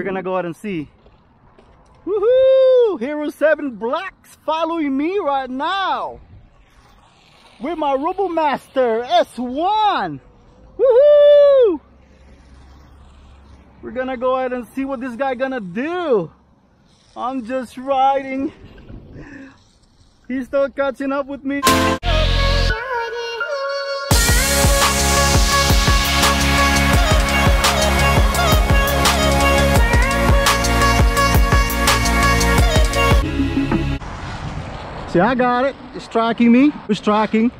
gonna go ahead and see. Woohoo! Hero 7 Black's following me right now with my Robomaster S1. Woohoo! We're gonna go ahead and see what this guy gonna do. I'm just riding. He's still catching up with me. See, I got it. It's tracking me. It's tracking.